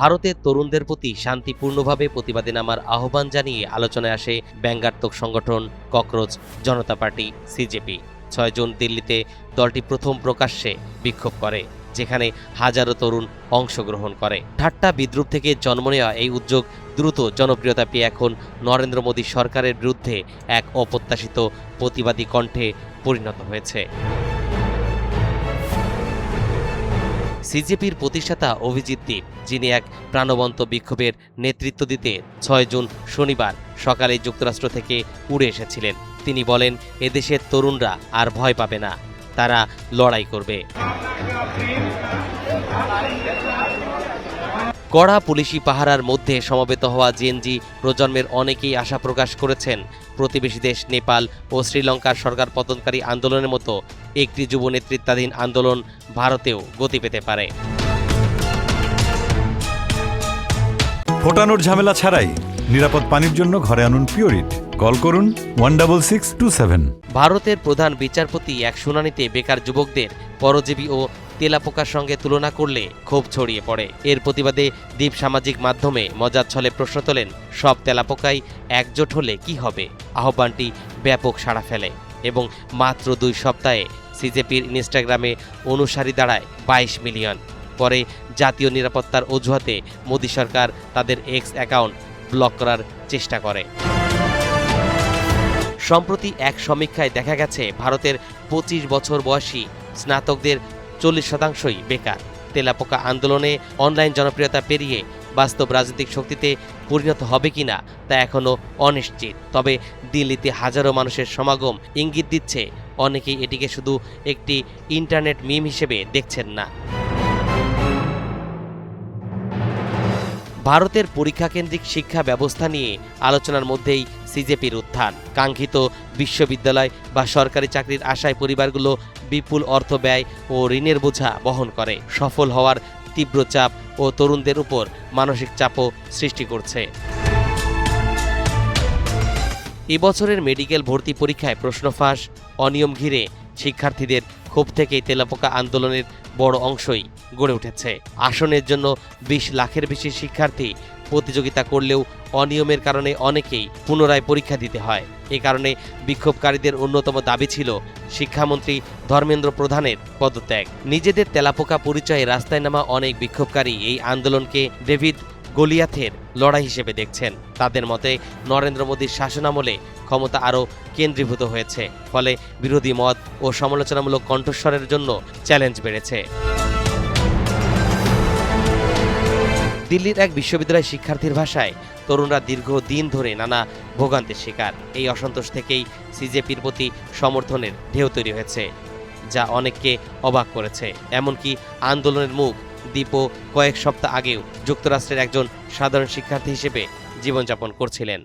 ভারতের তরুণদের প্রতি শান্তিপূর্ণভাবে প্রতিবাদে নামার আহ্বান জানিয়ে আলোচনায় আসে ব্যঙ্গাত্মক সংগঠন ককরোচ জনতা পার্টি সিজেপি। ৬ জুন দিল্লিতে দলটি প্রথম প্রকাশ্যে বিক্ষোভ করে, যেখানে হাজারো তরুণ অংশগ্রহণ করে। ঠাট্টা বিদ্রুপ থেকে জন্ম নেওয়া এই উদ্যোগ দ্রুত জনপ্রিয়তা পেয়ে এখন নরেন্দ্র মোদী সরকারের বিরুদ্ধে এক অপ্রত্যাশিত প্রতিবাদী কণ্ঠে পরিণত হয়েছে। সিজেপির প্রতিষ্ঠাতা অভিজিৎ দীপ, যিনি এক প্রাণবন্ত বিক্ষোভের নেতৃত্ব দিতে ৬ জুন শনিবার সকালে যুক্তরাষ্ট্র থেকে উড়ে এসেছিলেন, তিনি বলেন, এদেশের তরুণরা আর ভয় পাবে না, তারা লড়াই করবে। কড়া পুলিশি পাহারার মধ্যে সমবেত হওয়া জেনজি প্রজন্মের অনেকেই আশা প্রকাশ করেছেন, প্রতিবেশী দেশ নেপাল ও শ্রীলঙ্কার সরকার পতনকারী আন্দোলনের মতো একটি যুব নেতৃত্বাধীন আন্দোলন ভারতেও গতি পেতে পারে। ফোটানোর ঝামেলা ছাড়াই নিরাপদ পানির জন্য ঘরে আনুন পিওরিট। কল করুন 16627। ভারতের প্রধান বিচারপতি এক শুনানিতে বেকার যুবকদের পরজীবী ও তেলাপোকার সঙ্গে তুলনা করলে ক্ষোভ ছড়িয়ে পড়ে। এর প্রতিবাদে দ্বীপ সামাজিক মাধ্যমে মজার ছলে প্রশ্ন তোলেন, সব তেলাপোকাই একজোট হলে কি হবে? আহ্বানটি ব্যাপক সাড়া ফেলে এবং মাত্র 2 সপ্তাহে সিজেপির ইনস্টাগ্রামে অনুসারী দাঁড়ায় 22 মিলিয়ন। পরে জাতীয় নিরাপত্তার অজুহাতে মোদী সরকার তাদের এক্স অ্যাকাউন্ট ব্লক করার চেষ্টা করে। সম্প্রতি এক সমীক্ষায় দেখা গেছে, ভারতের 25 বছর বয়সী স্নাতকদের 40% বেকার। তেলাপোকা আন্দোলনে অনলাইন জনপ্রিয়তা পেরিয়ে বাস্তব রাজনৈতিক শক্তিতে পরিণত হবে কিনা তা এখনও অনিশ্চিত। তবে দিল্লিতে হাজারো মানুষের সমাগম ইঙ্গিত দিচ্ছে, অনেকেই এটিকে শুধু একটি ইন্টারনেট মিম হিসেবে দেখছেন না। ভারতের পরীক্ষাকেন্দ্রিক শিক্ষা ব্যবস্থা নিয়ে আলোচনার মধ্যেই সিজেপির উত্থান। কাঙ্ক্ষিত বিশ্ববিদ্যালয় বা সরকারি চাকরির আশায় পরিবারগুলো বিপুল অর্থ ব্যয় ও ঋণের বোঝা বহন করে। সফল হওয়ার তীব্র চাপ ও তরুণদের উপর মানসিক চাপও সৃষ্টি করছে। এবছরের মেডিকেল ভর্তি পরীক্ষায় প্রশ্ন ফাঁস, অনিয়ম ঘিরে শিক্ষার্থীদের ক্ষোভ থেকেই তেলাপোকা আন্দোলনের বড় অংশই গড়ে উঠেছে। আসনের জন্য 20 লাখের বেশি শিক্ষার্থী প্রতিযোগিতা করলেও অনিয়মের কারণে অনেকেই পুনরায় পরীক্ষা দিতে হয়। এ কারণে বিক্ষোভকারীদের অন্যতম দাবি ছিল শিক্ষামন্ত্রী ধর্মেন্দ্র প্রধানের পদত্যাগ। নিজেদের তেলাপোকা পরিচয়ে রাস্তায় নামা অনেক বিক্ষোভকারী এই আন্দোলনকে ডেভিড গলিয়াথের লড়াই হিসেবে দেখছেন। তাদের মতে, নরেন্দ্র মোদীর শাসনামলে ক্ষমতা আরও কেন্দ্রীভূত হয়েছে, ফলে বিরোধী মত ও সমালোচনামূলক কণ্ঠস্বরের জন্য চ্যালেঞ্জ বেড়েছে। দিল্লির এক বিশ্ববিদ্যালয় শিক্ষার্থীর ভাষায়, তরুণরা দীর্ঘদিন ধরে নানা ভোগান্তির শিকার। এই অসন্তোষ থেকেই সিজেপির প্রতি সমর্থনের ঢেউ তৈরি হয়েছে, যা অনেককে অবাক করেছে। এমনকি আন্দোলনের মুখ দীপও কয়েক সপ্তাহ আগেও যুক্তরাষ্ট্রের একজন সাধারণ শিক্ষার্থী হিসেবে জীবনযাপন করছিলেন।